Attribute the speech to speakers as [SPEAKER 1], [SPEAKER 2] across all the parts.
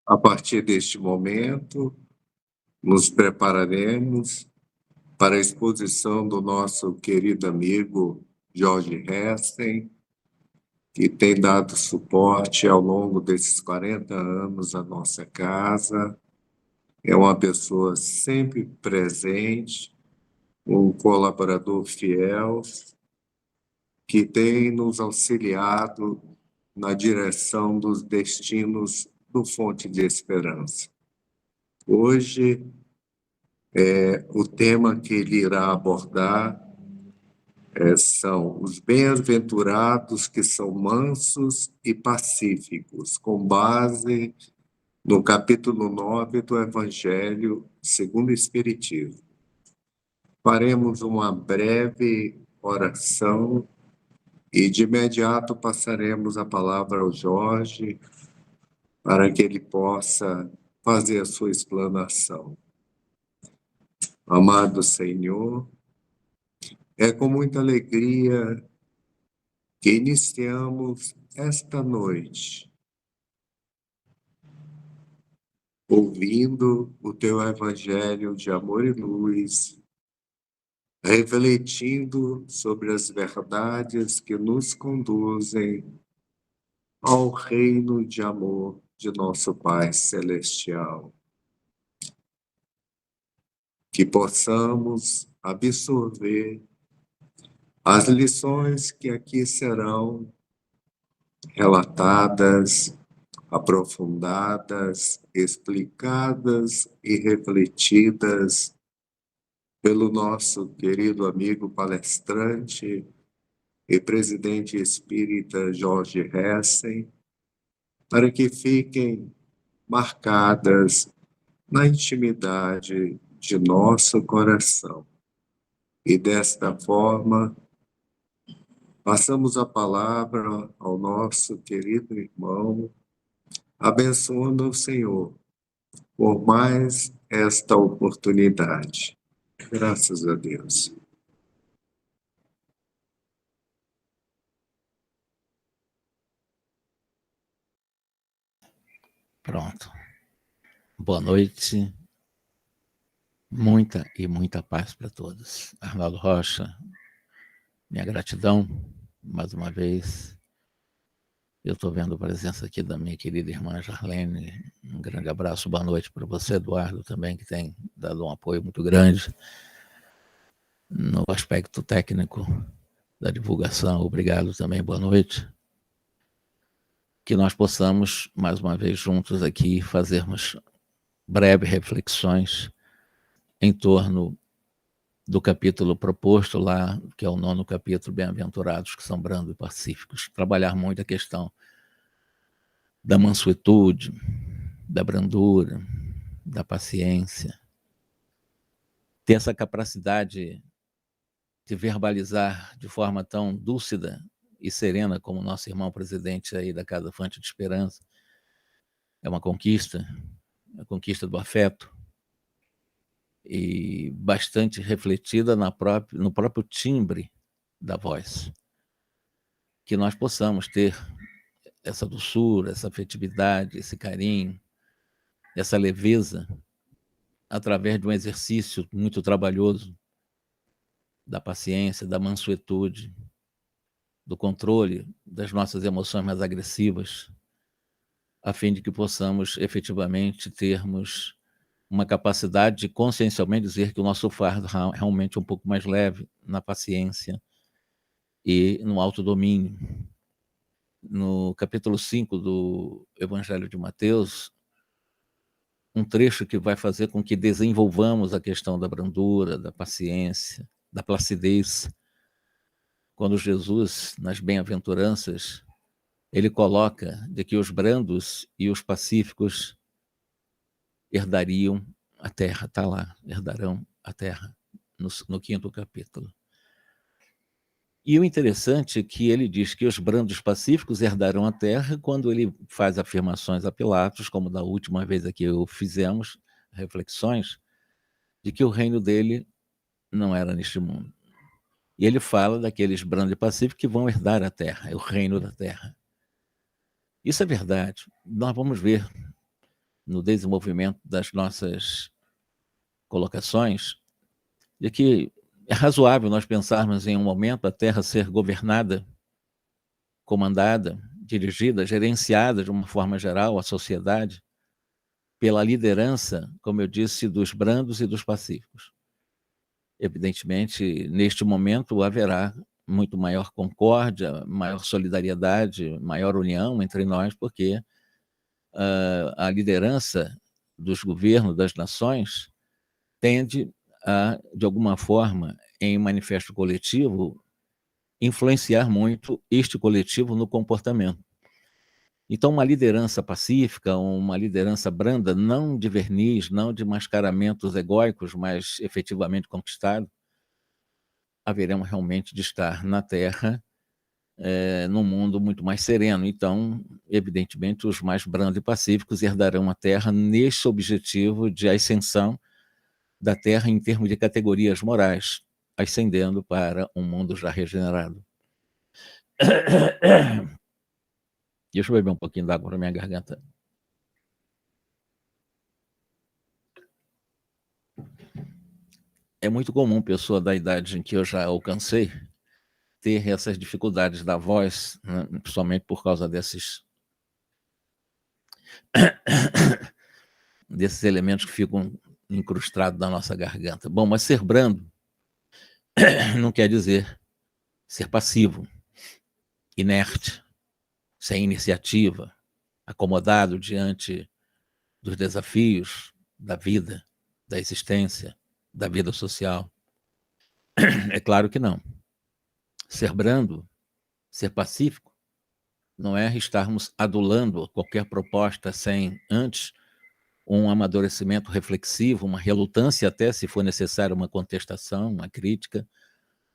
[SPEAKER 1] A partir deste momento, nos prepararemos para a exposição do nosso querido amigo Jorge Hessen, que tem dado suporte ao longo desses 40 anos à nossa casa. É uma pessoa sempre presente, um colaborador fiel, que tem nos auxiliado na direção dos destinos do Fonte de Esperança. Hoje, o tema que ele irá abordar são os bem-aventurados que são mansos e pacíficos, com base no capítulo 9 do Evangelho segundo o Espiritismo. Faremos uma breve oração e, de imediato, passaremos a palavra ao Jorge para que ele possa fazer a sua explanação. Amado Senhor, é com muita alegria que iniciamos esta noite, ouvindo o Teu Evangelho de amor e luz, refletindo sobre as verdades que nos conduzem ao reino de amor de nosso Pai Celestial. Que possamos absorver as lições que aqui serão relatadas, aprofundadas, explicadas e refletidas pelo nosso querido amigo palestrante e presidente espírita Jorge Hessen, para que fiquem marcadas na intimidade de nosso coração. E desta forma, passamos a palavra ao nosso querido irmão, abençoando o Senhor por mais esta oportunidade. Graças a Deus.
[SPEAKER 2] Pronto. Boa noite. Muita e muita paz para todos. Arnaldo Rocha, minha gratidão, mais uma vez. Eu estou vendo a presença aqui da minha querida irmã Jarlene. Um grande abraço, boa noite para você, Eduardo, também, que tem dado um apoio muito grande no aspecto técnico da divulgação. Obrigado também, boa noite. Que nós possamos, mais uma vez, juntos aqui, fazermos breves reflexões em torno do capítulo proposto lá, que é o 9º capítulo, Bem-aventurados que são brandos e pacíficos. Trabalhar muito a questão da mansuetude, da brandura, da paciência. Ter essa capacidade de verbalizar de forma tão dúcida e serena como o nosso irmão presidente aí da Casa Fonte de Esperança. É uma conquista, a conquista do afeto, e bastante refletida no próprio timbre da voz. Que nós possamos ter essa doçura, essa afetividade, esse carinho, essa leveza, através de um exercício muito trabalhoso da paciência, da mansuetude, do controle das nossas emoções mais agressivas, a fim de que possamos efetivamente termos uma capacidade de consciencialmente dizer que o nosso fardo é realmente um pouco mais leve na paciência e no autodomínio. No capítulo 5 do Evangelho de Mateus, um trecho que vai fazer com que desenvolvamos a questão da brandura, da paciência, da placidez. Quando Jesus, nas bem-aventuranças, ele coloca de que os brandos e os pacíficos herdariam a terra, está lá, herdarão a terra, no 5º capítulo. E o interessante é que ele diz que os brandos pacíficos herdarão a terra quando ele faz afirmações a Pilatos, como da última vez aqui fizemos, reflexões, de que o reino dele não era neste mundo. E ele fala daqueles brandos e pacíficos que vão herdar a terra, é o reino da terra. Isso é verdade. Nós vamos ver no desenvolvimento das nossas colocações, de que é razoável nós pensarmos em um momento a Terra ser governada, comandada, dirigida, gerenciada de uma forma geral, a sociedade, pela liderança, como eu disse, dos brandos e dos pacíficos. Evidentemente, neste momento haverá muito maior concórdia, maior solidariedade, maior união entre nós, porque a liderança dos governos, das nações, tende a, de alguma forma, em manifesto coletivo, influenciar muito este coletivo no comportamento. Então, uma liderança pacífica, uma liderança branda, não de verniz, não de mascaramentos egóicos, mas efetivamente conquistado, haveremos realmente de estar na Terra, num mundo muito mais sereno. Então, evidentemente, os mais brandos e pacíficos herdarão a Terra nesse objetivo de ascensão da Terra em termos de categorias morais, ascendendo para um mundo já regenerado. Deixa eu beber um pouquinho d'água para minha garganta. É muito comum pessoa da idade em que eu já alcancei ter essas dificuldades da voz, né, principalmente por causa desses elementos que ficam incrustados na nossa garganta. Bom, mas ser brando não quer dizer ser passivo, inerte, sem iniciativa, acomodado diante dos desafios da vida, da existência, da vida social. É claro que não. Ser brando, ser pacífico, não é estarmos adulando qualquer proposta sem antes um amadurecimento reflexivo, uma relutância até, se for necessário, uma contestação, uma crítica,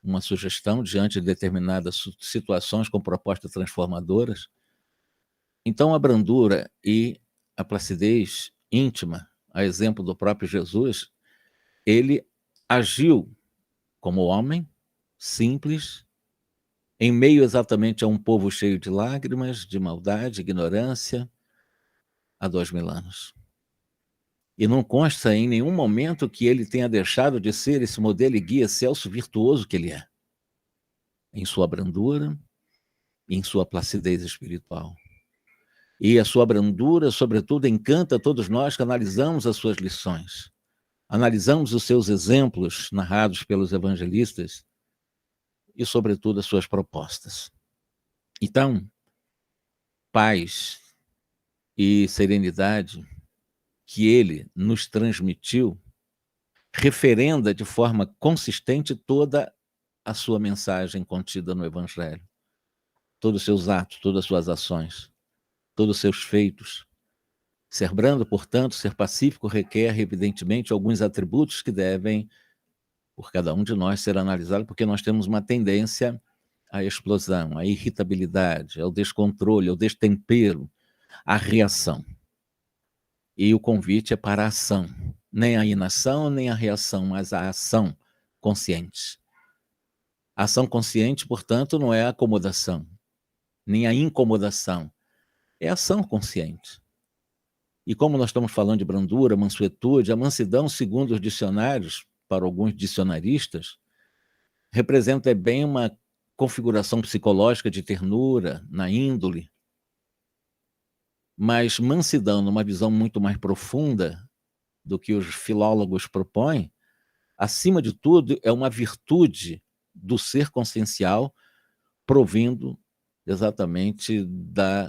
[SPEAKER 2] uma sugestão diante de determinadas situações com propostas transformadoras. Então, a brandura e a placidez íntima, a exemplo do próprio Jesus, ele agiu como homem, simples, em meio exatamente a um povo cheio de lágrimas, de maldade, ignorância, há 2000 anos. E não consta em nenhum momento que ele tenha deixado de ser esse modelo e guia excelso virtuoso que ele é, em sua brandura e em sua placidez espiritual. E a sua brandura, sobretudo, encanta todos nós que analisamos as suas lições, analisamos os seus exemplos narrados pelos evangelistas e, sobretudo, as suas propostas. Então, paz e serenidade que ele nos transmitiu referenda de forma consistente toda a sua mensagem contida no Evangelho, todos os seus atos, todas as suas ações, todos os seus feitos. Ser brando, portanto, ser pacífico requer, evidentemente, alguns atributos que devem, por cada um de nós, ser analisados, porque nós temos uma tendência à explosão, à irritabilidade, ao descontrole, ao destempero, à reação. E o convite é para a ação, nem a inação, nem a reação, mas a ação consciente. A ação consciente, portanto, não é a acomodação, nem a incomodação, é a ação consciente. E como nós estamos falando de brandura, mansuetude, a mansidão, segundo os dicionários, para alguns dicionaristas, representa bem uma configuração psicológica de ternura, na índole, mas mansidão, numa visão muito mais profunda do que os filólogos propõem, acima de tudo, é uma virtude do ser consciencial provindo exatamente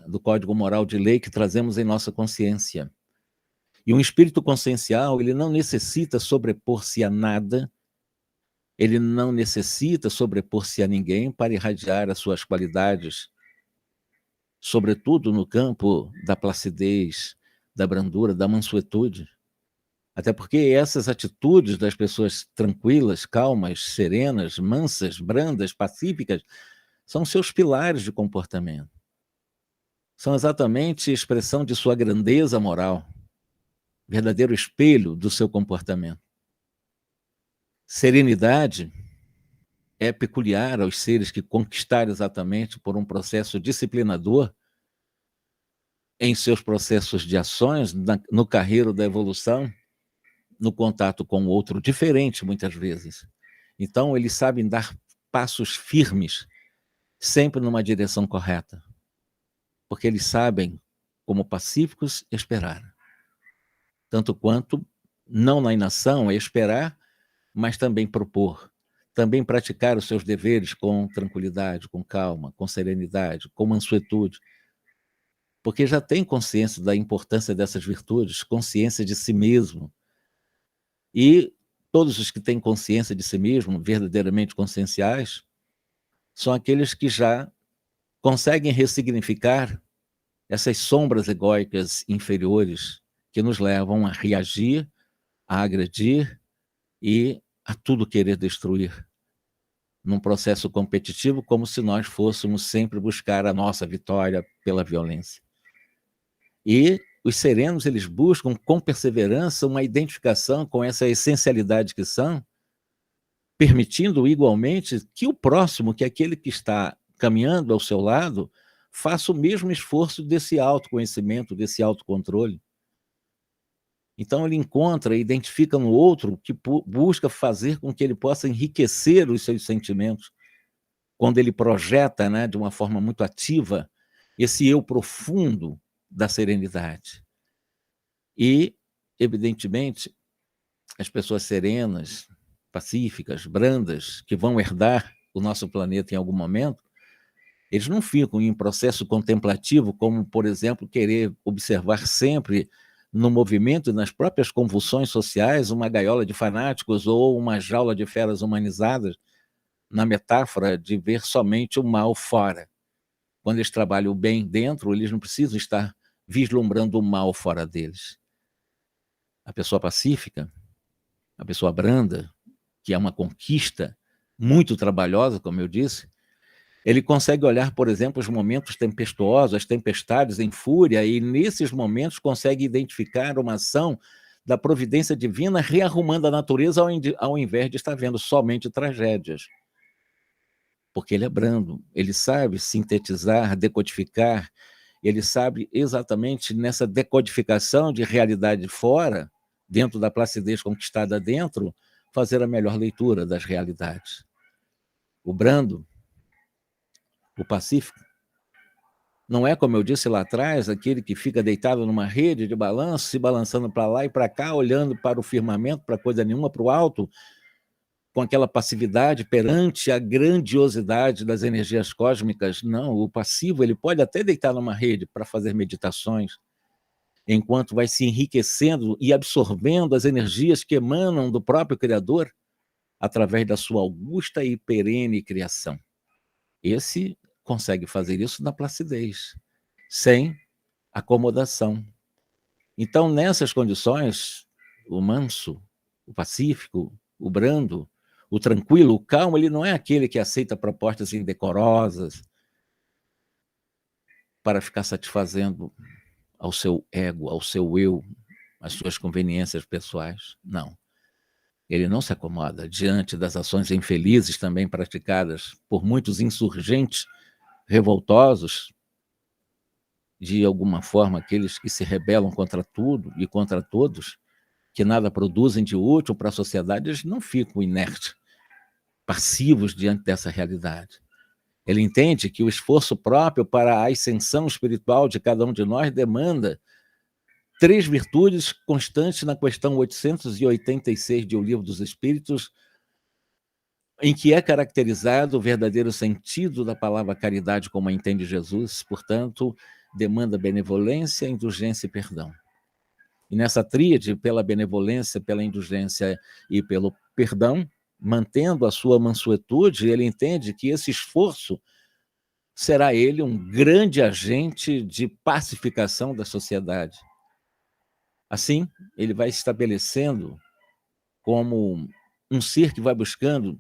[SPEAKER 2] do código moral de lei que trazemos em nossa consciência. E um espírito consciencial, ele não necessita sobrepor-se a nada, ele não necessita sobrepor-se a ninguém para irradiar as suas qualidades, sobretudo no campo da placidez, da brandura, da mansuetude. Até porque essas atitudes das pessoas tranquilas, calmas, serenas, mansas, brandas, pacíficas, são seus pilares de comportamento. São exatamente expressão de sua grandeza moral, verdadeiro espelho do seu comportamento. Serenidade é peculiar aos seres que conquistaram exatamente por um processo disciplinador em seus processos de ações, no carreiro da evolução, no contato com o outro diferente, muitas vezes. Então, eles sabem dar passos firmes, sempre numa direção correta, porque eles sabem, como pacíficos, esperar. Tanto quanto, não na inação, é esperar, mas também propor, também praticar os seus deveres com tranquilidade, com calma, com serenidade, com mansuetude, porque já tem consciência da importância dessas virtudes, consciência de si mesmo. E todos os que têm consciência de si mesmo, verdadeiramente conscienciais, são aqueles que já conseguem ressignificar essas sombras egóicas inferiores que nos levam a reagir, a agredir e a tudo querer destruir, num processo competitivo, como se nós fôssemos sempre buscar a nossa vitória pela violência. E os serenos, eles buscam com perseverança uma identificação com essa essencialidade que são, permitindo igualmente que o próximo, que aquele que está caminhando ao seu lado, faça o mesmo esforço desse autoconhecimento, desse autocontrole. Então ele encontra e identifica no outro que busca fazer com que ele possa enriquecer os seus sentimentos, quando ele projeta, né, de uma forma muito ativa, esse eu profundo da serenidade. E, evidentemente, as pessoas serenas, pacíficas, brandas, que vão herdar o nosso planeta em algum momento, eles não ficam em processo contemplativo, como, por exemplo, querer observar sempre no movimento e nas próprias convulsões sociais uma gaiola de fanáticos ou uma jaula de feras humanizadas, na metáfora de ver somente o mal fora. Quando eles trabalham o bem dentro, eles não precisam estar vislumbrando o mal fora deles. A pessoa pacífica, a pessoa branda, que é uma conquista muito trabalhosa, como eu disse, ele consegue olhar, por exemplo, os momentos tempestuosos, as tempestades em fúria, e nesses momentos consegue identificar uma ação da providência divina rearrumando a natureza ao invés de estar vendo somente tragédias. Porque ele é brando, ele sabe sintetizar, decodificar, ele sabe exatamente nessa decodificação de realidade fora, dentro da placidez conquistada dentro, fazer a melhor leitura das realidades. O brando, o pacífico, não é, como eu disse lá atrás, aquele que fica deitado numa rede de balanço, se balançando para lá e para cá, olhando para o firmamento, para coisa nenhuma, para o alto, com aquela passividade perante a grandiosidade das energias cósmicas. Não, o passivo ele pode até deitar numa rede para fazer meditações, enquanto vai se enriquecendo e absorvendo as energias que emanam do próprio Criador através da sua augusta e perene criação. Esse consegue fazer isso na placidez, sem acomodação. Então, nessas condições, o manso, o pacífico, o brando, o tranquilo, o calmo, ele não é aquele que aceita propostas indecorosas para ficar satisfazendo ao seu ego, ao seu eu, as suas conveniências pessoais. Não. Ele não se acomoda diante das ações infelizes também praticadas por muitos insurgentes revoltosos, de alguma forma, aqueles que se rebelam contra tudo e contra todos, que nada produzem de útil para a sociedade, eles não ficam inertes, passivos diante dessa realidade. Ele entende que o esforço próprio para a ascensão espiritual de cada um de nós demanda 3 virtudes constantes na questão 886 de O Livro dos Espíritos, em que é caracterizado o verdadeiro sentido da palavra caridade como a entende Jesus, portanto, demanda benevolência, indulgência e perdão. E nessa tríade, pela benevolência, pela indulgência e pelo perdão, mantendo a sua mansuetude, ele entende que esse esforço será ele um grande agente de pacificação da sociedade. Assim, ele vai se estabelecendo como um ser que vai buscando,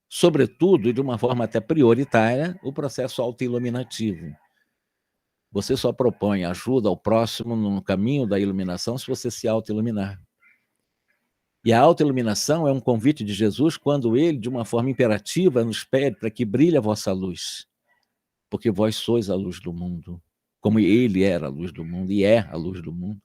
[SPEAKER 2] sobretudo e de uma forma até prioritária, o processo autoiluminativo. Você só propõe ajuda ao próximo no caminho da iluminação se você se autoiluminar. E a autoiluminação é um convite de Jesus quando ele, de uma forma imperativa, nos pede para que brilhe a vossa luz, porque vós sois a luz do mundo. como ele era a luz do mundo e é a luz do mundo.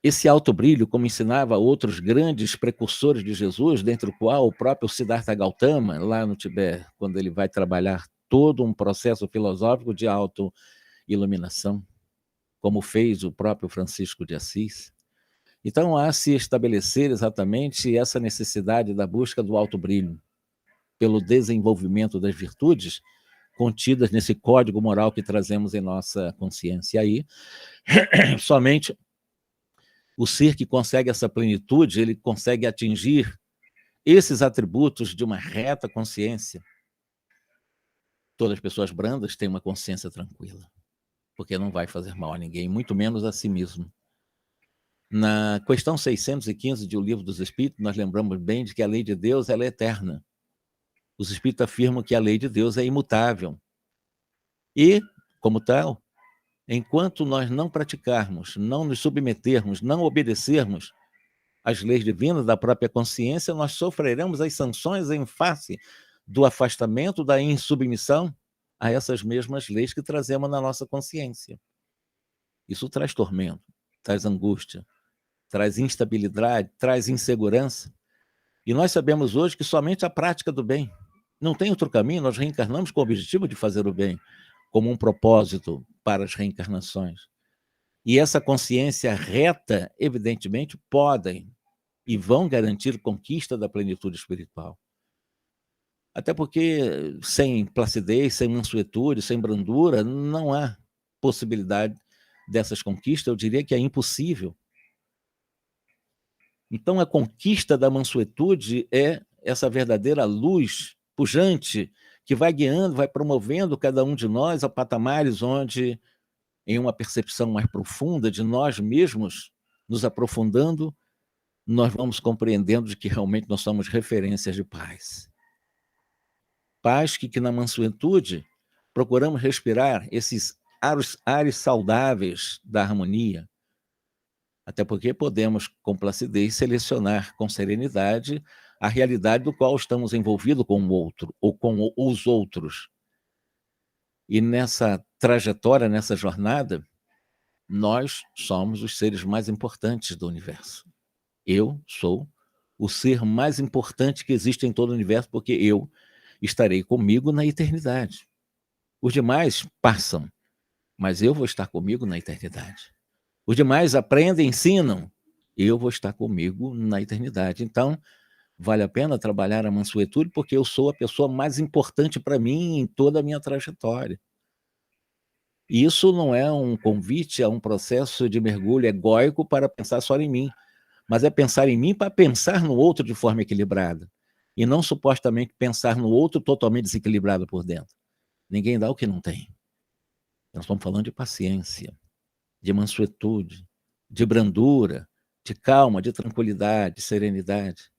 [SPEAKER 2] Esse alto brilho, como ensinava outros grandes precursores de Jesus, dentre o qual o próprio Siddhartha Gautama, lá no Tibete, quando ele vai trabalhar todo um processo filosófico de autoiluminação, como fez o próprio Francisco de Assis. Então, há se estabelecer exatamente essa necessidade da busca do alto brilho, pelo desenvolvimento das virtudes contidas nesse código moral que trazemos em nossa consciência. E aí, somente o ser que consegue essa plenitude, ele consegue atingir esses atributos de uma reta consciência. Todas as pessoas brandas têm uma consciência tranquila, porque não vai fazer mal a ninguém, muito menos a si mesmo. Na questão 615 de O Livro dos Espíritos, nós lembramos bem de que a lei de Deus ela é eterna. Os Espíritos afirmam que a lei de Deus é imutável. E, como tal, enquanto nós não praticarmos, não nos submetermos, não obedecermos às leis divinas da própria consciência, nós sofreremos as sanções em face do afastamento, da insubmissão a essas mesmas leis que trazemos na nossa consciência. Isso traz tormento, traz angústia, traz instabilidade, traz insegurança. E nós sabemos hoje que somente a prática do bem. Não tem outro caminho, nós reencarnamos com o objetivo de fazer o bem, como um propósito para as reencarnações. E essa consciência reta, evidentemente, podem e vão garantir conquista da plenitude espiritual. Até porque sem placidez, sem mansuetude, sem brandura, não há possibilidade dessas conquistas, eu diria que é impossível. Então, a conquista da mansuetude é essa verdadeira luz pujante que vai guiando, vai promovendo cada um de nós a patamares onde, em uma percepção mais profunda de nós mesmos, nos aprofundando, nós vamos compreendendo de que realmente nós somos referências de paz. Paz que na mansuetude procuramos respirar esses ares saudáveis da harmonia, até porque podemos, com placidez, selecionar com serenidade a realidade do qual estamos envolvidos com o outro, ou com os outros. E nessa trajetória, nessa jornada, nós somos os seres mais importantes do universo. Eu sou o ser mais importante que existe em todo o universo, porque eu estarei comigo na eternidade. Os demais passam, mas eu vou estar comigo na eternidade. Os demais aprendem, ensinam, eu vou estar comigo na eternidade. Então, vale a pena trabalhar a mansuetude, porque eu sou a pessoa mais importante para mim em toda a minha trajetória. E isso não é um convite a um processo de mergulho egóico para pensar só em mim, mas é pensar em mim para pensar no outro de forma equilibrada, e não supostamente pensar no outro totalmente desequilibrado por dentro. Ninguém dá o que não tem. Nós estamos falando de paciência, de mansuetude, de brandura, de calma, de tranquilidade, de serenidade.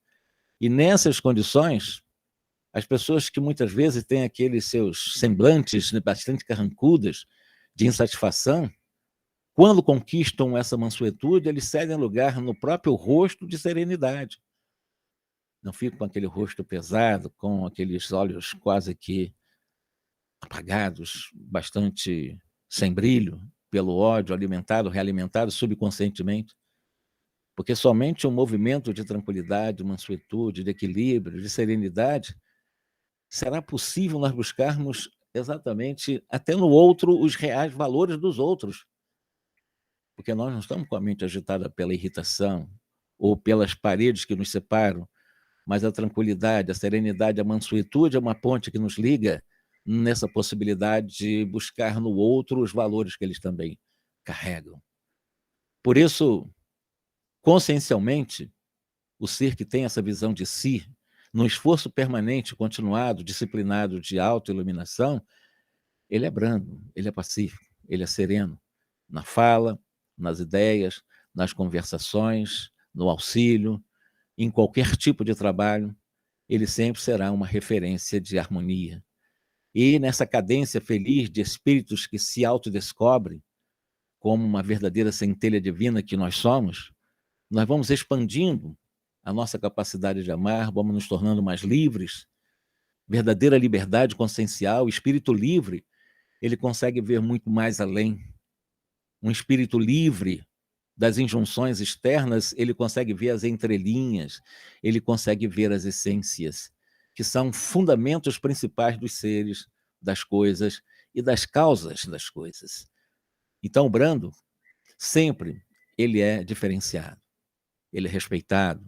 [SPEAKER 2] E nessas condições, as pessoas que muitas vezes têm aqueles seus semblantes bastante carrancudas, de insatisfação, quando conquistam essa mansuetude, eles cedem lugar no próprio rosto de serenidade. Não ficam com aquele rosto pesado, com aqueles olhos quase que apagados, bastante sem brilho, pelo ódio alimentado, realimentado subconscientemente. Porque somente um movimento de tranquilidade, de mansuetude, de equilíbrio, de serenidade, será possível nós buscarmos exatamente até no outro os reais valores dos outros. Porque nós não estamos com a mente agitada pela irritação ou pelas paredes que nos separam, mas a tranquilidade, a serenidade, a mansuetude é uma ponte que nos liga nessa possibilidade de buscar no outro os valores que eles também carregam. Por isso, consciencialmente, o ser que tem essa visão de si, no esforço permanente, continuado, disciplinado de autoiluminação, ele é brando, ele é pacífico, ele é sereno, na fala, nas ideias, nas conversações, no auxílio, em qualquer tipo de trabalho, ele sempre será uma referência de harmonia. E nessa cadência feliz de espíritos que se autodescobrem como uma verdadeira centelha divina que nós somos, nós vamos expandindo a nossa capacidade de amar, vamos nos tornando mais livres, verdadeira liberdade consciencial, espírito livre, ele consegue ver muito mais além. Um espírito livre das injunções externas, ele consegue ver as entrelinhas, ele consegue ver as essências, que são fundamentos principais dos seres, das coisas e das causas das coisas. Então, o Brando, sempre, ele é diferenciado, ele é respeitado.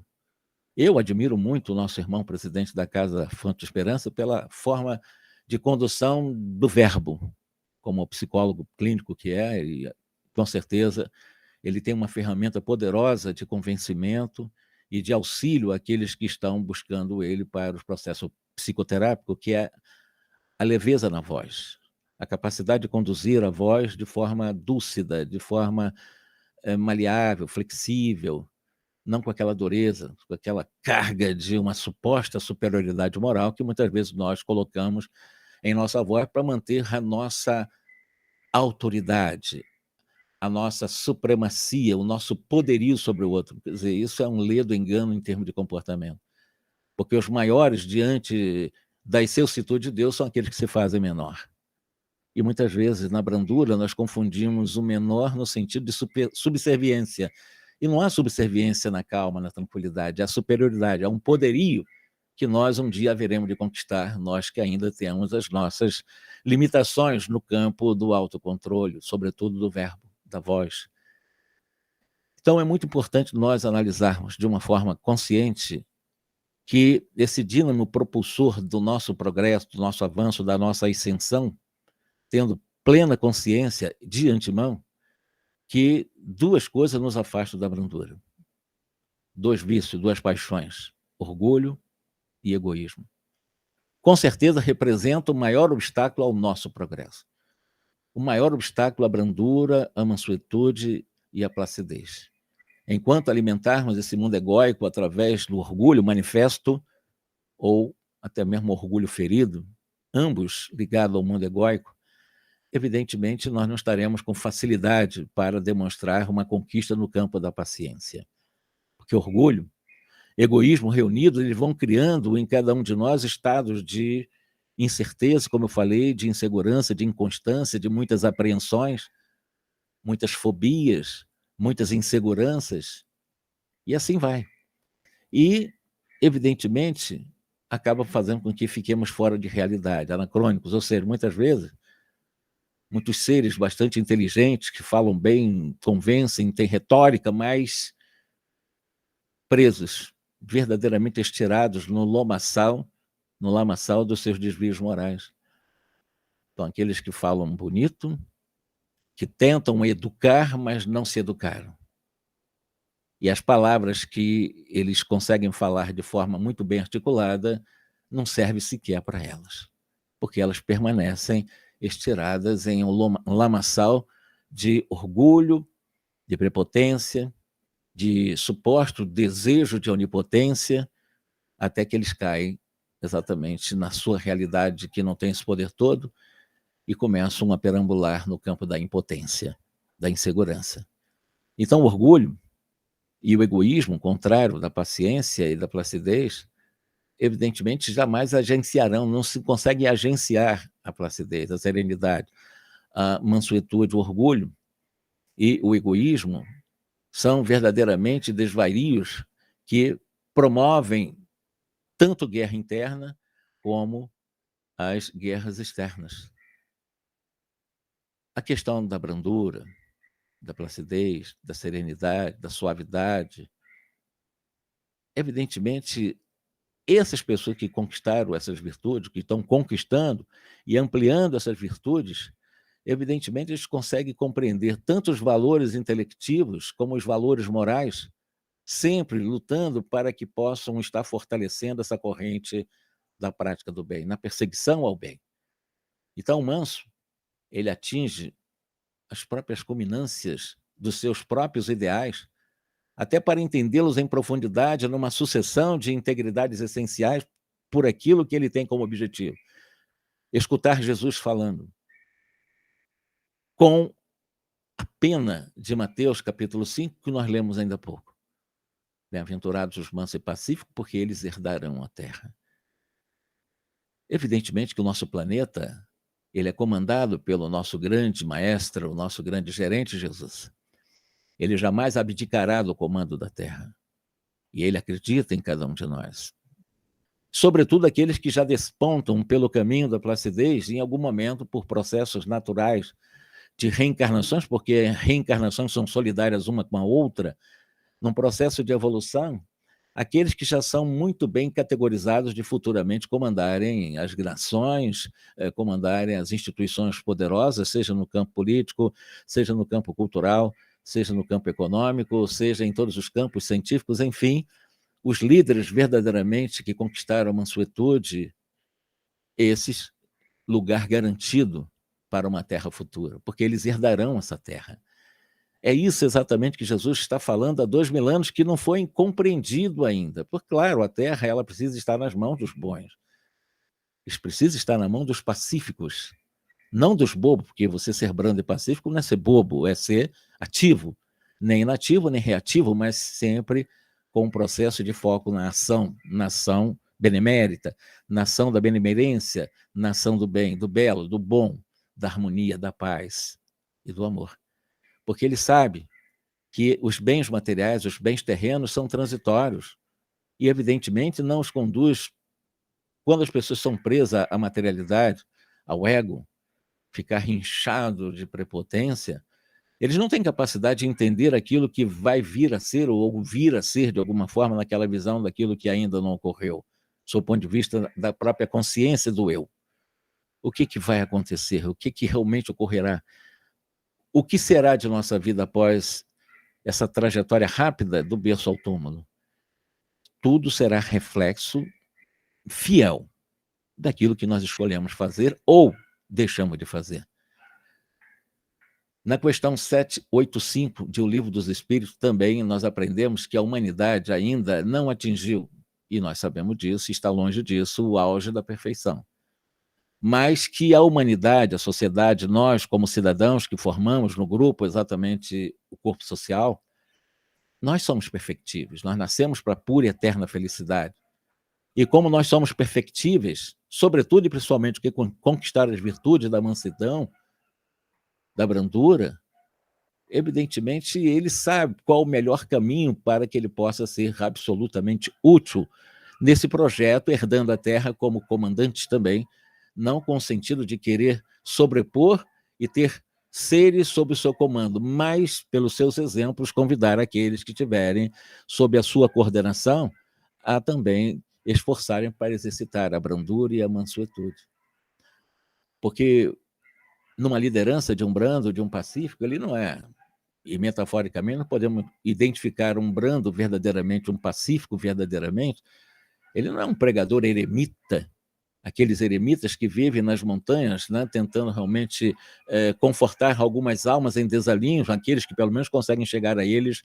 [SPEAKER 2] Eu admiro muito o nosso irmão presidente da Casa Fonte Esperança pela forma de condução do verbo, como psicólogo clínico que é, e com certeza ele tem uma ferramenta poderosa de convencimento e de auxílio àqueles que estão buscando ele para o processo psicoterápico, que é a leveza na voz, a capacidade de conduzir a voz de forma dúcida, de forma maleável, flexível, não com aquela dureza, com aquela carga de uma suposta superioridade moral que muitas vezes nós colocamos em nossa voz para manter a nossa autoridade, a nossa supremacia, o nosso poderio sobre o outro. Quer dizer, isso é um ledo engano em termos de comportamento. Porque os maiores, diante da excelsitude de Deus, são aqueles que se fazem menor. E muitas vezes, na brandura, nós confundimos o menor no sentido de subserviência. E não há subserviência na calma, na tranquilidade, há superioridade, há um poderio que nós um dia haveremos de conquistar, nós que ainda temos as nossas limitações no campo do autocontrole, sobretudo do verbo, da voz. Então, é muito importante nós analisarmos de uma forma consciente que esse dínamo propulsor do nosso progresso, do nosso avanço, da nossa ascensão, tendo plena consciência de antemão, que duas coisas nos afastam da brandura. Dois vícios, duas paixões, orgulho e egoísmo. Com certeza representa o maior obstáculo ao nosso progresso. O maior obstáculo à brandura, à mansuetude e à placidez. Enquanto alimentarmos esse mundo egóico através do orgulho manifesto ou até mesmo orgulho ferido, ambos ligados ao mundo egóico, evidentemente nós não estaremos com facilidade para demonstrar uma conquista no campo da paciência. Porque orgulho, egoísmo reunidos, eles vão criando em cada um de nós estados de incerteza, como eu falei, de insegurança, de inconstância, de muitas apreensões, muitas fobias, muitas inseguranças, e assim vai. E, evidentemente, acaba fazendo com que fiquemos fora de realidade, anacrônicos, ou seja, muitas vezes, muitos seres bastante inteligentes, que falam bem, convencem, têm retórica, mas presos, verdadeiramente estirados no lamaçal dos seus desvios morais. Então, aqueles que falam bonito, que tentam educar, mas não se educaram. E as palavras que eles conseguem falar de forma muito bem articulada não servem sequer para elas, porque elas permanecem estiradas em um lamaçal de orgulho, de prepotência, de suposto desejo de onipotência, até que eles caem exatamente na sua realidade que não tem esse poder todo e começam a perambular no campo da impotência, da insegurança. Então, o orgulho e o egoísmo, contrário da paciência e da placidez, evidentemente jamais agenciarão, não se consegue agenciar a placidez, a serenidade, a mansuetude, o orgulho e o egoísmo são verdadeiramente desvarios que promovem tanto guerra interna como as guerras externas. A questão da brandura, da placidez, da serenidade, da suavidade, evidentemente, essas pessoas que conquistaram essas virtudes, que estão conquistando e ampliando essas virtudes, evidentemente, eles conseguem compreender tanto os valores intelectivos como os valores morais, sempre lutando para que possam estar fortalecendo essa corrente da prática do bem, na perseguição ao bem. Então, o manso, ele atinge as próprias culminâncias dos seus próprios ideais, até para entendê-los em profundidade numa sucessão de integridades essenciais por aquilo que ele tem como objetivo. Escutar Jesus falando, com a pena de Mateus, capítulo 5, que nós lemos ainda há pouco. Bem-aventurados os mansos e pacíficos, porque eles herdarão a terra. Evidentemente que o nosso planeta ele é comandado pelo nosso grande maestro, o nosso grande gerente Jesus. Ele jamais abdicará do comando da terra. E ele acredita em cada um de nós. Sobretudo aqueles que já despontam pelo caminho da placidez em algum momento por processos naturais de reencarnações, porque reencarnações são solidárias uma com a outra, num processo de evolução, aqueles que já são muito bem categorizados de futuramente comandarem as nações, comandarem as instituições poderosas, seja no campo político, seja no campo cultural, seja no campo econômico, seja em todos os campos científicos, enfim, os líderes verdadeiramente que conquistaram a mansuetude, esses, lugar garantido para uma terra futura, porque eles herdarão essa terra. É isso exatamente que Jesus está falando há 2000 anos, que não foi compreendido ainda. Porque, claro, a terra ela precisa estar nas mãos dos bons. Precisa estar na mão dos pacíficos, não dos bobos, porque você ser brando e pacífico não é ser bobo, é ser ativo. Nem inativo, nem reativo, mas sempre com um processo de foco na ação benemérita, na ação da benemerência, na ação do bem, do belo, do bom, da harmonia, da paz e do amor. Porque ele sabe que os bens materiais, os bens terrenos são transitórios e, evidentemente, não os conduz, quando as pessoas são presas à materialidade, ao ego, ficar inchado de prepotência, eles não têm capacidade de entender aquilo que vai vir a ser ou vir a ser, de alguma forma, naquela visão daquilo que ainda não ocorreu, sob o ponto de vista da própria consciência do eu. O que vai acontecer? O que realmente ocorrerá? O que será de nossa vida após essa trajetória rápida do berço ao túmulo? Tudo será reflexo fiel daquilo que nós escolhemos fazer ou deixamos de fazer. Na questão 785 de O Livro dos Espíritos, também nós aprendemos que a humanidade ainda não atingiu, e nós sabemos disso, está longe disso, o auge da perfeição. Mas que a humanidade, a sociedade, nós como cidadãos que formamos no grupo exatamente o corpo social, nós somos perfectíveis, nós nascemos para a pura e eterna felicidade. E como nós somos perfectíveis, sobretudo e principalmente que conquistar as virtudes da mansidão, da brandura, evidentemente ele sabe qual o melhor caminho para que ele possa ser absolutamente útil nesse projeto, herdando a terra como comandante também, não com o sentido de querer sobrepor e ter seres sob o seu comando, mas, pelos seus exemplos, convidar aqueles que tiverem sob a sua coordenação a também esforçarem para exercitar a brandura e a mansuetude. Porque numa liderança de um brando, de um pacífico, ele não é, e metaforicamente não podemos identificar um brando verdadeiramente, um pacífico verdadeiramente, ele não é um pregador eremita, aqueles eremitas que vivem nas montanhas, né, tentando realmente confortar algumas almas em desalinhos, aqueles que pelo menos conseguem chegar a eles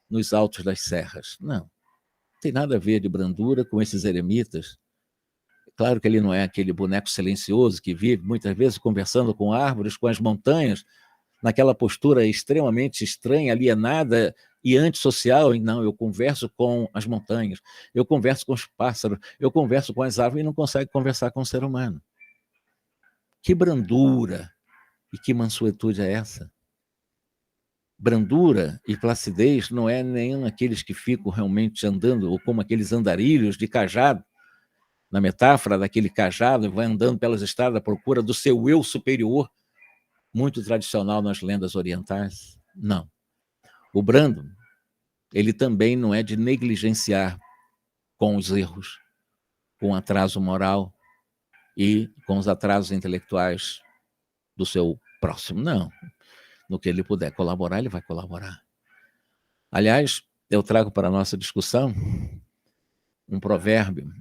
[SPEAKER 2] nos altos das serras. Não tem nada a ver de brandura com esses eremitas. Claro que ele não é aquele boneco silencioso que vive muitas vezes conversando com árvores, com as montanhas, naquela postura extremamente estranha, alienada e antissocial. Não, eu converso com as montanhas, eu converso com os pássaros, eu converso com as árvores, e não consegue conversar com o ser humano. Que brandura e que mansuetude é essa? Brandura e placidez não é nem aqueles que ficam realmente andando, ou como aqueles andarilhos de cajado, na metáfora daquele cajado, vai andando pelas estradas à procura do seu eu superior, muito tradicional nas lendas orientais. Não. O brando, ele também não é de negligenciar com os erros, com o atraso moral e com os atrasos intelectuais do seu próximo. Não. No que ele puder colaborar, ele vai colaborar. Aliás, eu trago para a nossa discussão um provérbio,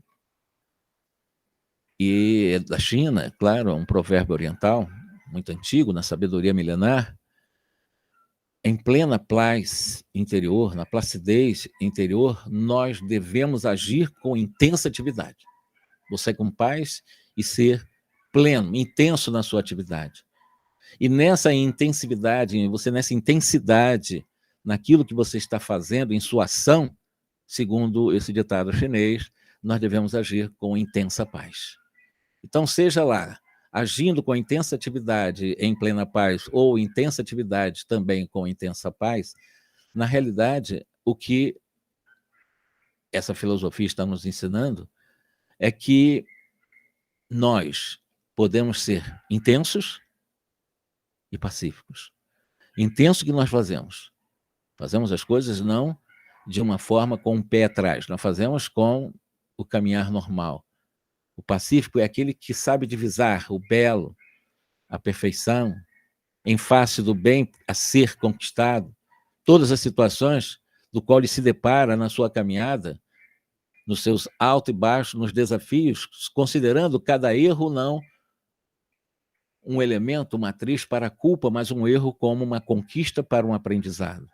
[SPEAKER 2] e é da China, claro, é um provérbio oriental, muito antigo, na sabedoria milenar. Em plena paz interior, na placidez interior, nós devemos agir com intensa atividade. Você com paz e ser pleno, intenso na sua atividade. E nessa intensidade, naquilo que você está fazendo, em sua ação, segundo esse ditado chinês, nós devemos agir com intensa paz. Então, seja lá agindo com intensa atividade em plena paz, ou intensa atividade também com intensa paz, na realidade, o que essa filosofia está nos ensinando é que nós podemos ser intensos e pacíficos. Intenso que nós fazemos. Fazemos as coisas não de uma forma com o pé atrás, nós fazemos com o caminhar normal. O pacífico é aquele que sabe divisar o belo, a perfeição, em face do bem a ser conquistado, todas as situações do qual ele se depara na sua caminhada, nos seus altos e baixos, nos desafios, considerando cada erro não um elemento, uma matriz para a culpa, mas um erro como uma conquista para um aprendizado,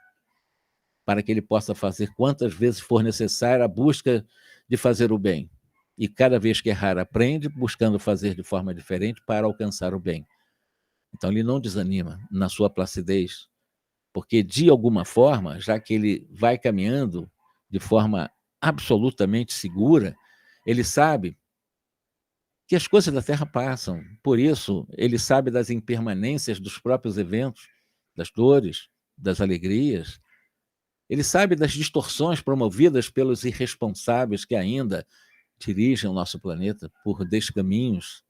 [SPEAKER 2] para que ele possa fazer quantas vezes for necessário a busca de fazer o bem. E cada vez que errar, aprende, buscando fazer de forma diferente para alcançar o bem. Então ele não desanima na sua placidez, porque de alguma forma, já que ele vai caminhando de forma absolutamente segura, ele sabe que as coisas da Terra passam. Por isso, ele sabe das impermanências dos próprios eventos, das dores, das alegrias. Ele sabe das distorções promovidas pelos irresponsáveis que ainda dirigem o nosso planeta por descaminhos.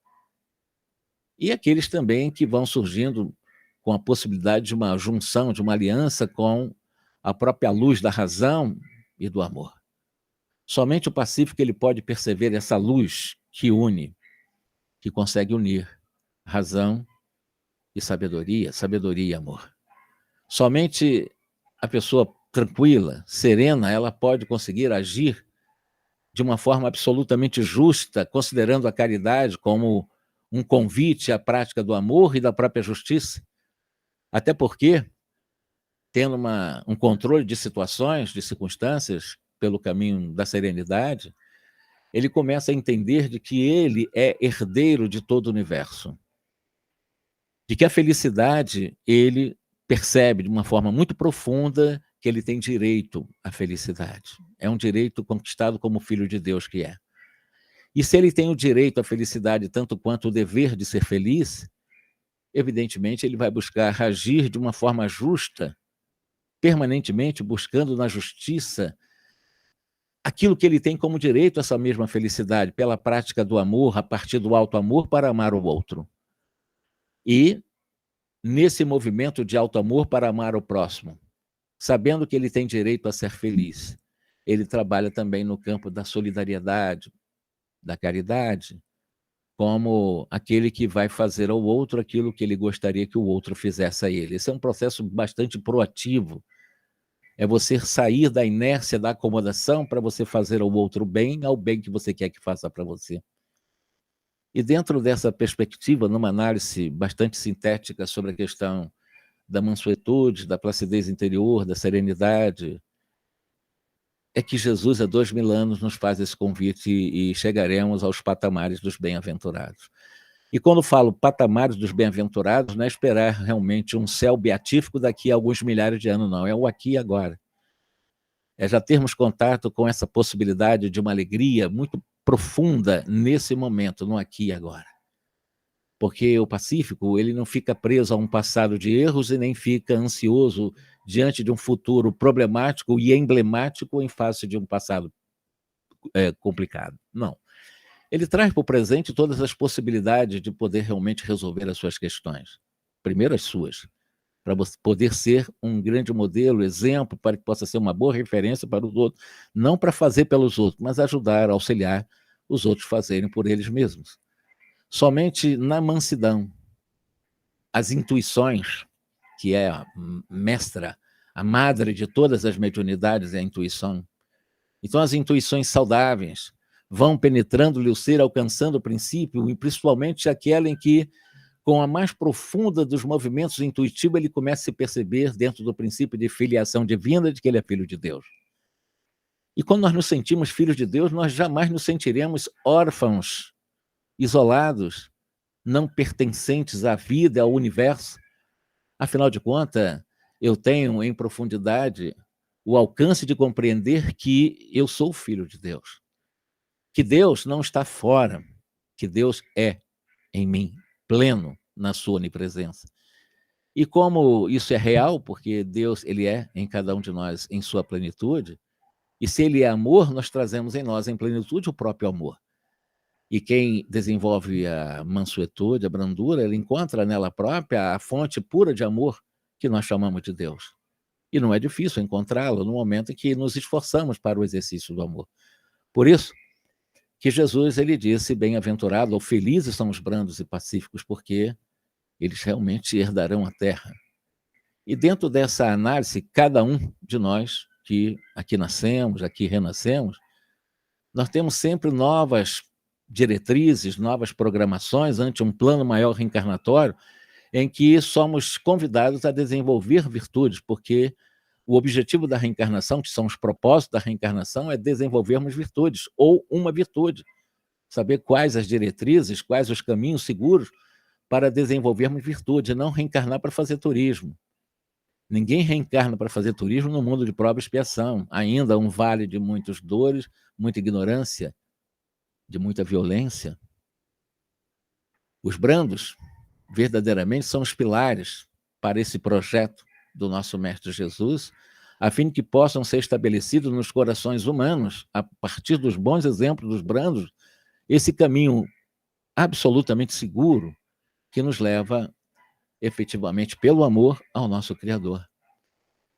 [SPEAKER 2] E aqueles também que vão surgindo com a possibilidade de uma junção, de uma aliança com a própria luz da razão e do amor. Somente o pacífico ele pode perceber essa luz que une, que consegue unir razão e sabedoria, sabedoria e amor. Somente a pessoa tranquila, serena, ela pode conseguir agir de uma forma absolutamente justa, considerando a caridade como um convite à prática do amor e da própria justiça. Até porque, tendo um controle de situações, de circunstâncias, pelo caminho da serenidade, ele começa a entender de que ele é herdeiro de todo o universo. De que a felicidade, ele percebe de uma forma muito profunda que ele tem direito à felicidade. É um direito conquistado como filho de Deus que é. E se ele tem o direito à felicidade tanto quanto o dever de ser feliz, evidentemente ele vai buscar agir de uma forma justa, permanentemente buscando na justiça aquilo que ele tem como direito a essa mesma felicidade, pela prática do amor, a partir do alto amor para amar o outro. E nesse movimento de alto amor para amar o próximo, sabendo que ele tem direito a ser feliz, ele trabalha também no campo da solidariedade, da caridade, como aquele que vai fazer ao outro aquilo que ele gostaria que o outro fizesse a ele. Esse é um processo bastante proativo. É você sair da inércia, da acomodação, para você fazer ao outro bem, ao bem que você quer que faça para você. E dentro dessa perspectiva, numa análise bastante sintética sobre a questão da mansuetude, da placidez interior, da serenidade, é que Jesus, há 2000 anos, nos faz esse convite e chegaremos aos patamares dos bem-aventurados. E quando falo patamares dos bem-aventurados, não é esperar realmente um céu beatífico daqui a alguns milhares de anos, não. É o aqui e agora. É já termos contato com essa possibilidade de uma alegria muito profunda nesse momento, no aqui e agora. Porque o pacífico, ele não fica preso a um passado de erros e nem fica ansioso diante de um futuro problemático e emblemático em face de um passado complicado. Não. Ele traz para o presente todas as possibilidades de poder realmente resolver as suas questões. Primeiro as suas, para você poder ser um grande modelo, exemplo, para que possa ser uma boa referência para os outros, não para fazer pelos outros, mas ajudar, auxiliar os outros fazerem por eles mesmos. Somente na mansidão, as intuições, que é a mestra, a madre de todas as mediunidades é a intuição. Então as intuições saudáveis vão penetrando-lhe o ser, alcançando o princípio, e principalmente aquela em que, com a mais profunda dos movimentos intuitivos, ele começa a se perceber dentro do princípio de filiação divina, de que ele é filho de Deus. E quando nós nos sentimos filhos de Deus, nós jamais nos sentiremos órfãos, isolados, não pertencentes à vida, ao universo. Afinal de contas, eu tenho em profundidade o alcance de compreender que eu sou filho de Deus. Que Deus não está fora, que Deus é em mim pleno na sua onipresença. E como isso é real, porque Deus ele é em cada um de nós em sua plenitude, e se ele é amor, nós trazemos em nós em plenitude o próprio amor. E quem desenvolve a mansuetude, a brandura, ele encontra nela própria a fonte pura de amor que nós chamamos de Deus. E não é difícil encontrá-lo no momento em que nos esforçamos para o exercício do amor. Por isso que Jesus ele disse, bem-aventurado ou felizes são os brandos e pacíficos, porque eles realmente herdarão a terra. E dentro dessa análise, cada um de nós que aqui nascemos, aqui renascemos, nós temos sempre novas diretrizes, novas programações ante um plano maior reencarnatório, em que somos convidados a desenvolver virtudes, porque o objetivo da reencarnação, que são os propósitos da reencarnação, é desenvolvermos virtudes, ou uma virtude. Saber quais as diretrizes, quais os caminhos seguros para desenvolvermos virtude, não reencarnar para fazer turismo. Ninguém reencarna para fazer turismo no mundo de prova e expiação. Ainda um vale de muitas dores, muita ignorância, de muita violência. Os brandos, verdadeiramente, são os pilares para esse projeto do nosso Mestre Jesus, a fim de que possam ser estabelecidos nos corações humanos, a partir dos bons exemplos dos brandos, esse caminho absolutamente seguro que nos leva, efetivamente, pelo amor ao nosso Criador.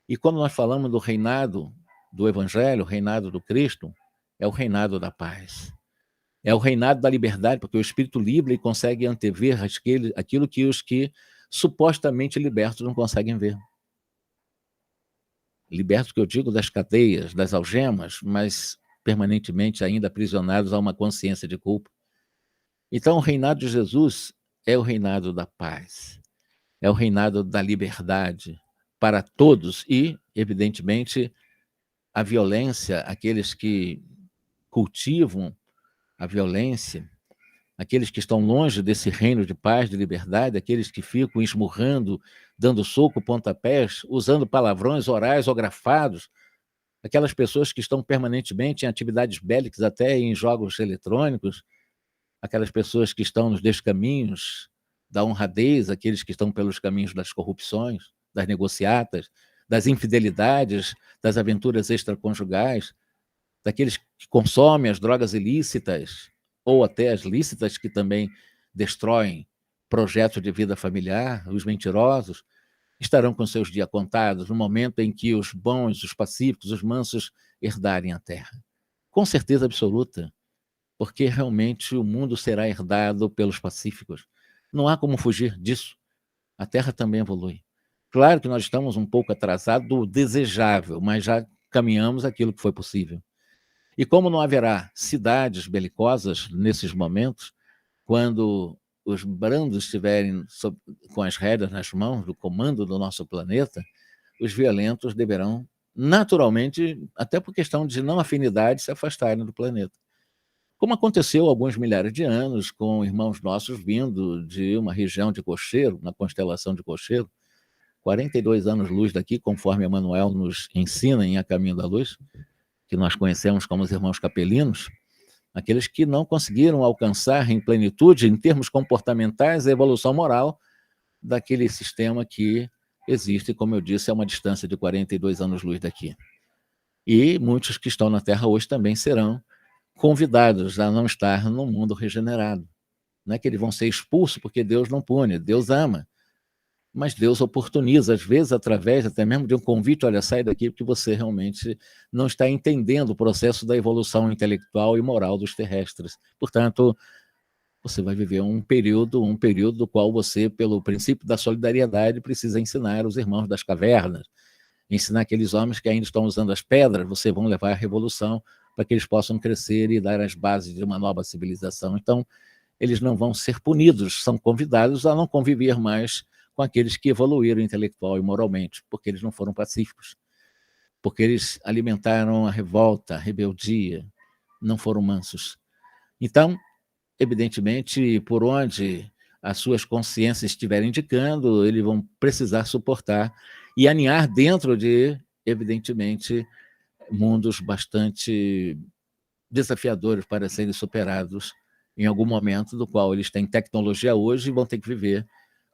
[SPEAKER 2] E quando nós falamos do reinado do Evangelho, o reinado do Cristo, é o reinado da paz. É o reinado da liberdade, porque o espírito livre consegue antever aquilo que os que supostamente libertos não conseguem ver. Libertos, que eu digo, das cadeias, das algemas, mas permanentemente ainda aprisionados a uma consciência de culpa. Então, o reinado de Jesus é o reinado da paz, é o reinado da liberdade para todos e, evidentemente, a violência, aqueles que cultivam a violência, aqueles que estão longe desse reino de paz, de liberdade, aqueles que ficam esmurrando, dando soco, pontapés, usando palavrões orais ou grafados, aquelas pessoas que estão permanentemente em atividades bélicas, até em jogos eletrônicos, aquelas pessoas que estão nos descaminhos da honradez, aqueles que estão pelos caminhos das corrupções, das negociatas, das infidelidades, das aventuras extraconjugais, daqueles que consomem as drogas ilícitas, ou até as lícitas, que também destroem projetos de vida familiar, os mentirosos, estarão com seus dias contados no momento em que os bons, os pacíficos, os mansos herdarem a terra. Com certeza absoluta, porque realmente o mundo será herdado pelos pacíficos. Não há como fugir disso. A terra também evolui. Claro que nós estamos um pouco atrasados do desejável, mas já caminhamos aquilo que foi possível. E como não haverá cidades belicosas nesses momentos, quando os brandos estiverem com as rédeas nas mãos do comando do nosso planeta, os violentos deverão, naturalmente, até por questão de não afinidade, se afastarem do planeta. Como aconteceu há alguns milhares de anos com irmãos nossos vindo de uma região de Cocheiro, na constelação de Cocheiro, 42 anos-luz daqui, conforme Emmanuel nos ensina em A Caminho da Luz, que nós conhecemos como os irmãos capelinos, aqueles que não conseguiram alcançar em plenitude, em termos comportamentais, a evolução moral daquele sistema que existe, como eu disse, a uma distância de 42 anos-luz daqui. E muitos que estão na Terra hoje também serão convidados a não estar no mundo regenerado. Não é que eles vão ser expulsos, porque Deus não pune, Deus ama. Mas Deus oportuniza, às vezes, através até mesmo de um convite: olha, sai daqui porque você realmente não está entendendo o processo da evolução intelectual e moral dos terrestres. Portanto, você vai viver um período do qual você, pelo princípio da solidariedade, precisa ensinar os irmãos das cavernas, ensinar aqueles homens que ainda estão usando as pedras, você vão levar a revolução para que eles possam crescer e dar as bases de uma nova civilização. Então, eles não vão ser punidos, são convidados a não conviver mais com aqueles que evoluíram intelectual e moralmente, porque eles não foram pacíficos, porque eles alimentaram a revolta, a rebeldia, não foram mansos. Então, evidentemente, por onde as suas consciências estiverem indicando, eles vão precisar suportar e aninhar dentro de, evidentemente, mundos bastante desafiadores para serem superados em algum momento do qual eles têm tecnologia hoje e vão ter que viver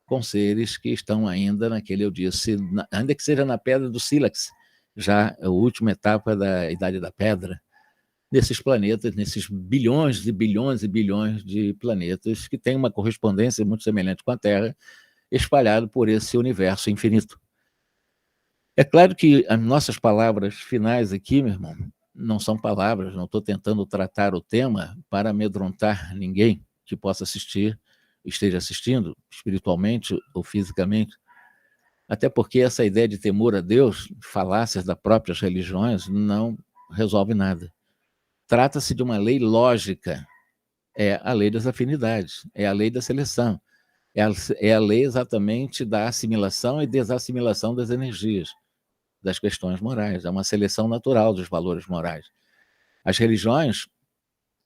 [SPEAKER 2] com seres que estão ainda naquele, eu disse, ainda que seja na pedra do sílax, já a última etapa da Idade da Pedra, nesses planetas, nesses bilhões e bilhões e bilhões de planetas que têm uma correspondência muito semelhante com a Terra, espalhado por esse universo infinito. É claro que as nossas palavras finais aqui, meu irmão, não são palavras, não estou tentando tratar o tema para amedrontar ninguém que possa assistir, esteja assistindo, espiritualmente ou fisicamente, até porque essa ideia de temor a Deus, falácias das próprias religiões, não resolve nada. Trata-se de uma lei lógica, é a lei das afinidades, é a lei da seleção, é a lei exatamente da assimilação e desassimilação das energias, das questões morais, é uma seleção natural dos valores morais. As religiões,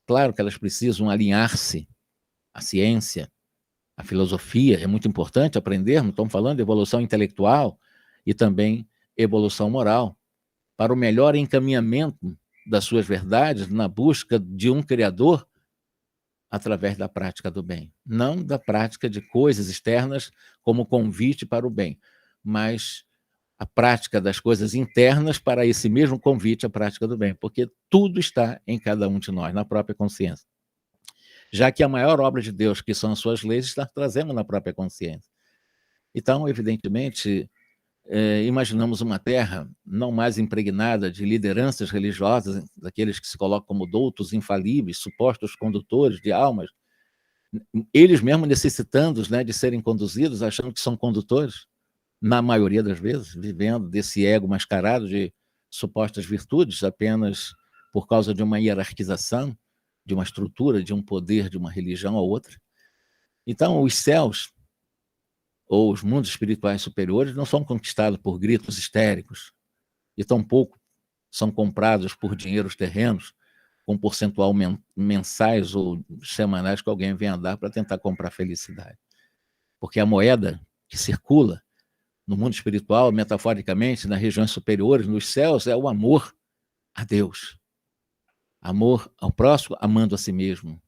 [SPEAKER 2] claro que elas precisam alinhar-se à ciência, à filosofia, é muito importante aprendermos, estamos falando de evolução intelectual e também evolução moral, para o melhor encaminhamento das suas verdades na busca de um Criador através da prática do bem. Não da prática de coisas externas como convite para o bem, mas a prática das coisas internas para esse mesmo convite à prática do bem, porque tudo está em cada um de nós, na própria consciência. Já que a maior obra de Deus, que são as suas leis, está trazendo na própria consciência. Então, evidentemente, imaginamos uma terra não mais impregnada de lideranças religiosas, daqueles que se colocam como doutos infalíveis, supostos condutores de almas, eles mesmos necessitando, né, de serem conduzidos, achando que são condutores, na maioria das vezes, vivendo desse ego mascarado de supostas virtudes, apenas por causa de uma hierarquização, de uma estrutura, de um poder, de uma religião a outra. Então, os céus, ou os mundos espirituais superiores, não são conquistados por gritos histéricos, e tampouco são comprados por dinheiros terrenos, com percentual mensais ou semanais que alguém vem a dar para tentar comprar felicidade. Porque a moeda que circula no mundo espiritual, metaforicamente, nas regiões superiores, nos céus, é o amor a Deus. Amor ao próximo, amando a si mesmo.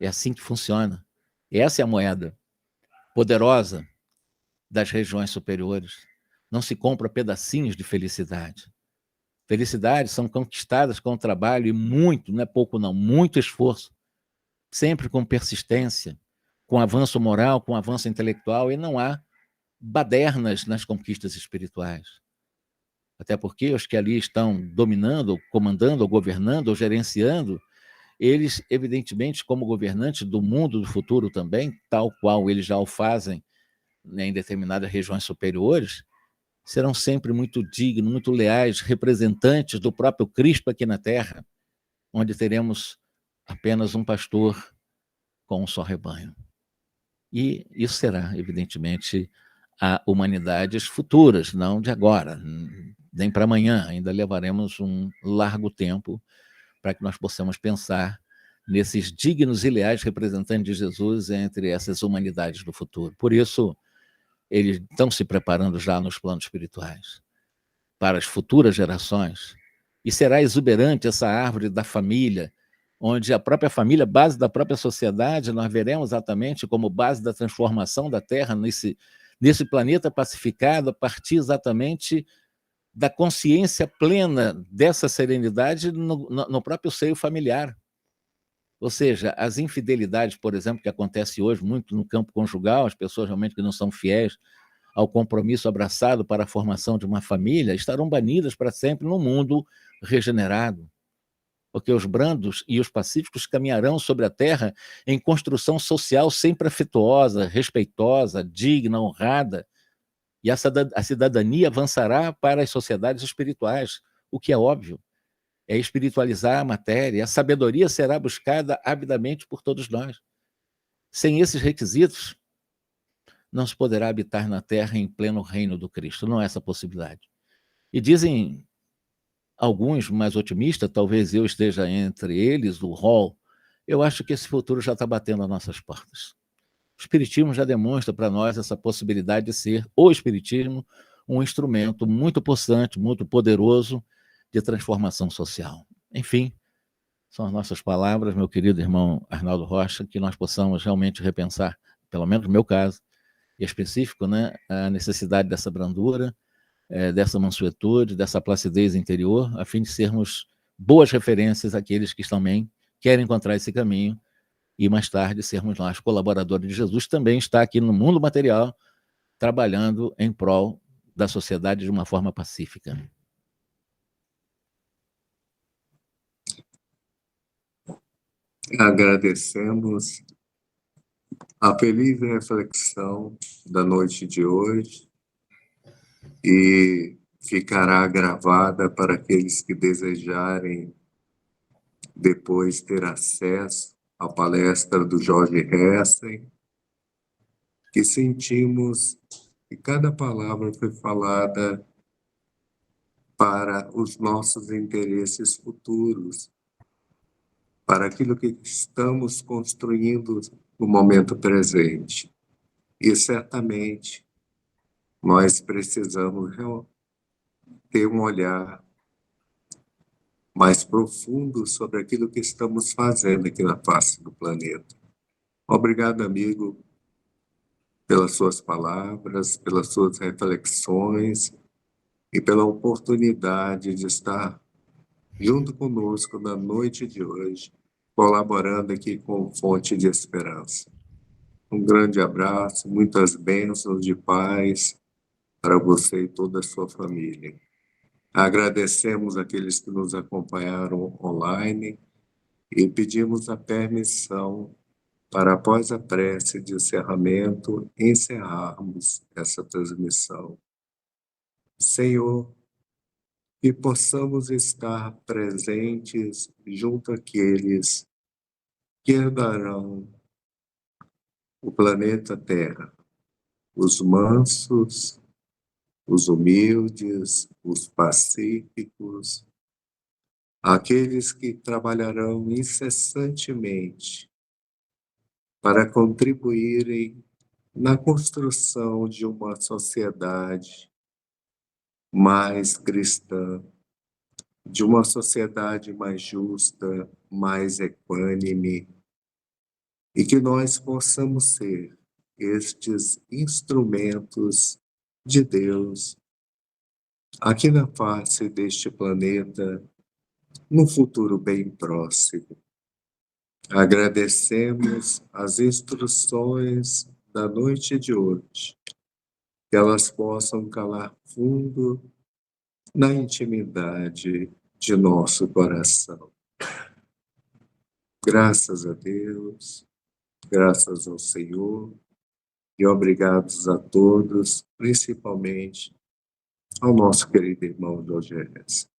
[SPEAKER 2] É assim que funciona. Essa é a moeda poderosa das regiões superiores. Não se compra pedacinhos de felicidade. Felicidades são conquistadas com trabalho e muito, não é pouco não, muito esforço, sempre com persistência, com avanço moral, com avanço intelectual, e não há badernas nas conquistas espirituais. Até porque os que ali estão dominando, comandando, governando, gerenciando, eles, evidentemente, como governantes do mundo do futuro também, tal qual eles já o fazem, né, em determinadas regiões superiores, serão sempre muito dignos, muito leais, representantes do próprio Cristo aqui na Terra, onde teremos apenas um pastor com um só rebanho. E isso será, evidentemente, a humanidades futuras, não de agora, nem para amanhã. Ainda levaremos um largo tempo para que nós possamos pensar nesses dignos e leais representantes de Jesus entre essas humanidades do futuro. Por isso, eles estão se preparando já nos planos espirituais para as futuras gerações. E será exuberante essa árvore da família, onde a própria família, base da própria sociedade, nós veremos exatamente como base da transformação da Terra nesse planeta pacificado, a partir exatamente da consciência plena dessa serenidade no próprio seio familiar. Ou seja, as infidelidades, por exemplo, que acontece hoje muito no campo conjugal, as pessoas realmente que não são fiéis ao compromisso abraçado para a formação de uma família, estarão banidas para sempre no mundo regenerado. Porque os brandos e os pacíficos caminharão sobre a terra em construção social sempre afetuosa, respeitosa, digna, honrada, e a cidadania avançará para as sociedades espirituais, o que é óbvio, é espiritualizar a matéria, a sabedoria será buscada avidamente por todos nós. Sem esses requisitos, não se poderá habitar na terra em pleno reino do Cristo, não há essa possibilidade. E dizem alguns mais otimistas, talvez eu esteja entre eles, o Hall, eu acho que esse futuro já está batendo às nossas portas. O Espiritismo já demonstra para nós essa possibilidade de ser, o Espiritismo, um instrumento muito possante, muito poderoso de transformação social. Enfim, São as nossas palavras, meu querido irmão Arnaldo Rocha, que nós possamos realmente repensar, pelo menos no meu caso, e específico, né, a necessidade dessa brandura, dessa mansuetude, dessa placidez interior, a fim de sermos boas referências àqueles que também querem encontrar esse caminho e mais tarde sermos nós colaboradores de Jesus, também está aqui no mundo material, trabalhando em prol da sociedade de uma forma pacífica.
[SPEAKER 1] Agradecemos a feliz reflexão da noite de hoje e ficará gravada para aqueles que desejarem depois ter acesso à palestra do Jorge Hessen, que sentimos que cada palavra foi falada para os nossos interesses futuros, para aquilo que estamos construindo no momento presente. E certamente nós precisamos ter um olhar mais profundo sobre aquilo que estamos fazendo aqui na face do planeta. Obrigado, amigo, pelas suas palavras, pelas suas reflexões e pela oportunidade de estar junto conosco na noite de hoje, colaborando aqui com Fonte de Esperança. Um grande abraço, muitas bênçãos de paz para você e toda a sua família. Agradecemos aqueles que nos acompanharam online e pedimos a permissão para, após a prece de encerramento, encerrarmos essa transmissão. Senhor, que possamos estar presentes junto àqueles que herdarão o planeta Terra, os mansos, os humildes, os pacíficos, aqueles que trabalharão incessantemente para contribuírem na construção de uma sociedade mais cristã, de uma sociedade mais justa, mais equânime, e que nós possamos ser estes instrumentos de Deus aqui na face deste planeta, no futuro bem próximo. Agradecemos as instruções da noite de hoje, que elas possam calar fundo na intimidade de nosso coração. Graças a Deus, graças ao Senhor, e obrigados a todos, principalmente ao nosso querido irmão Jorge Hessen.